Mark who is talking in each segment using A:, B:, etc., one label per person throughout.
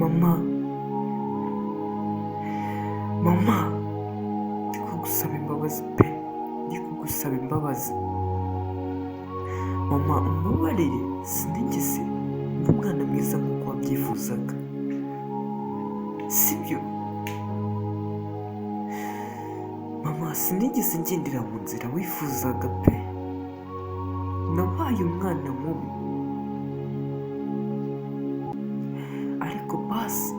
A: mama, mama, ndi kugusaba imbabazi pe, ndi kugusaba imbabazi. Mama umbabarire, sinigeze mba umwana mwiza nk'uko wabyifuzaga, sibyo? Mama sinigeze ngendera mu nzira wifuzaga pe, nabaye umwana mubi, ariko basi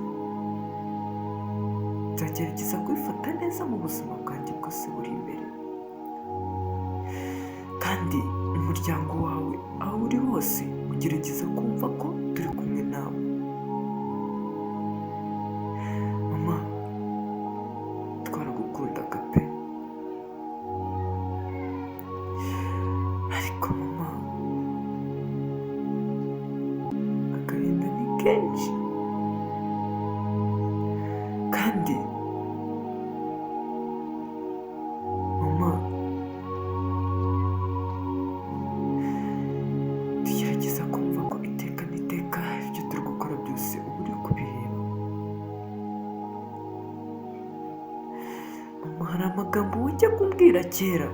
A: nzagerageza kwifata neza mu buzima bwanjye bwose buri imbere, kandi umuryango wawe aho uri hose ugerageza kumva ko turi kumwe nawe. Mama twaragukundaga pe, ariko mama agahinda ni kenshi, kandi mama tugerageza kumva ko iteka n'iteka ibyo turi gukora byose uba uri kubireba. Mama hari amagambo ujya kumbwira kera,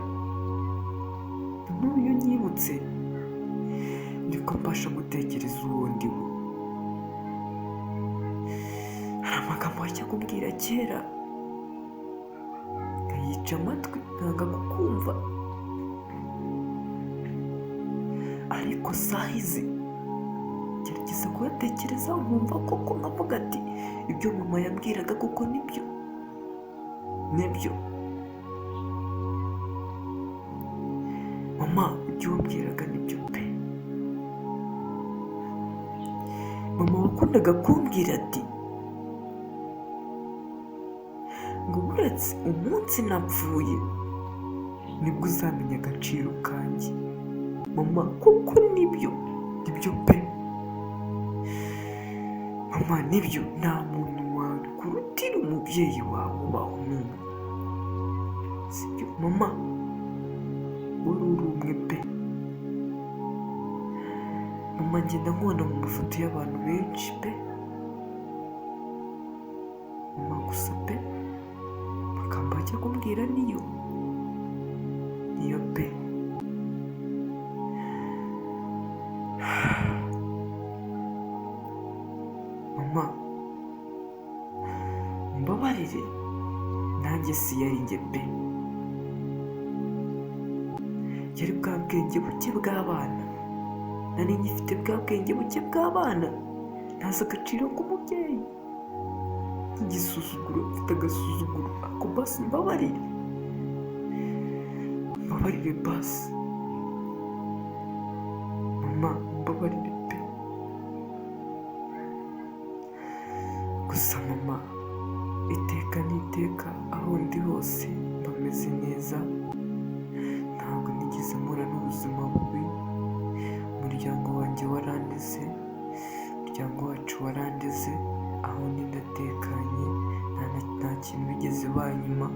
A: n'ubu iyo nyibutse niko mbasha gutekereza uwo ndi we. Hari amagambo wajya kumbwira kera nkayica amatwi nkanga kukumva, ariko saha izi gerageza kuyatekerezaho nkumva koko, nkavuga ati ibyo mama yambwiraga koko nibyo. Mama ibyo wambwiraga nibyo pe. Mama wakundaga kumbwira ati ngo uretse umunsi napfuye nibwo uzamenya agaciro kanjye. Mama kuko nibyo pe. Mama nibyo, nta muntu wakurutira umubyeyi wawe ubaho n'umwe, sibyo? Mama wari uri umwe pe. Mama ngenda nkubona mu mafoto y'abantu benshi pe. Mama gusa pe amagambo ajya kumbwira niyo pe. Mama mbabarire, nanjye si yari njye pe, yari bwa bwenge buke bw'abana, nari ngifite bwa bwenge buke bw'abana, ntazi agaciro k'umubyeyi, nk'igisuzuguro, mfite agasuzuguro. Ako basi mbabarire basi. Mama mbabarire pe. Gusa mama iteka n'iteka aho ndi hose mba meze neza, ntabwo nigeze mpura n'ubuzima bubi. Umuryango wanjye warandeze, umuryango wacu warandeze, aho ndi ndatekanye, nta kintu bigeze banyima,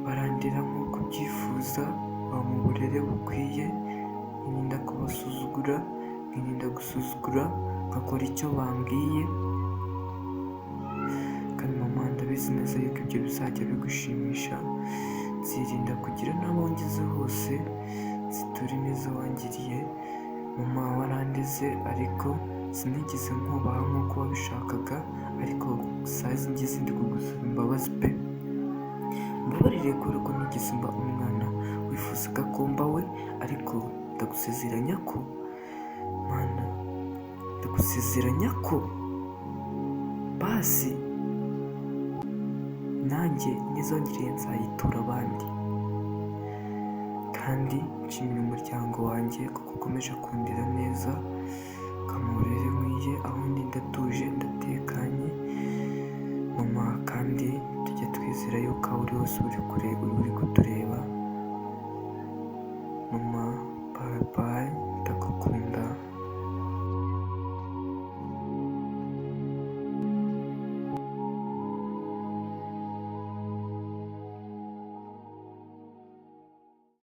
A: barandera nk'uko byifuza, bampa uburere bukwiye, nkirinda kubasuzugura, nkirinda gusuzugura, ngakora icyo bambwiye. Kandi mama ndabizi neza yuko ibyo bizajya bigushimisha, nzirinda kugira n'abo ngeze hose zitura neza wangiriye. Mama warandeze, ariko sinigeze nkubaha nk'uko wabishakaga, ariko saa izi ngeze ndi kugusaba imbabazi pe. Mbabarire kubera ko nigeze mba umwana wifuzaga ko mba we, ariko ndagusezeranya ko mana, ndagusezeranya ko basi nanjye nizongere nzayitura abandi. Kandi nshimira umuryango wanjye kuko ukomeje kundera neza, ukamurere nkwiye, aho ndi ndatuje ndatekanye. Mama kandi tujya twizera yuko aho uri hose uri kutureba. Mama bye bye.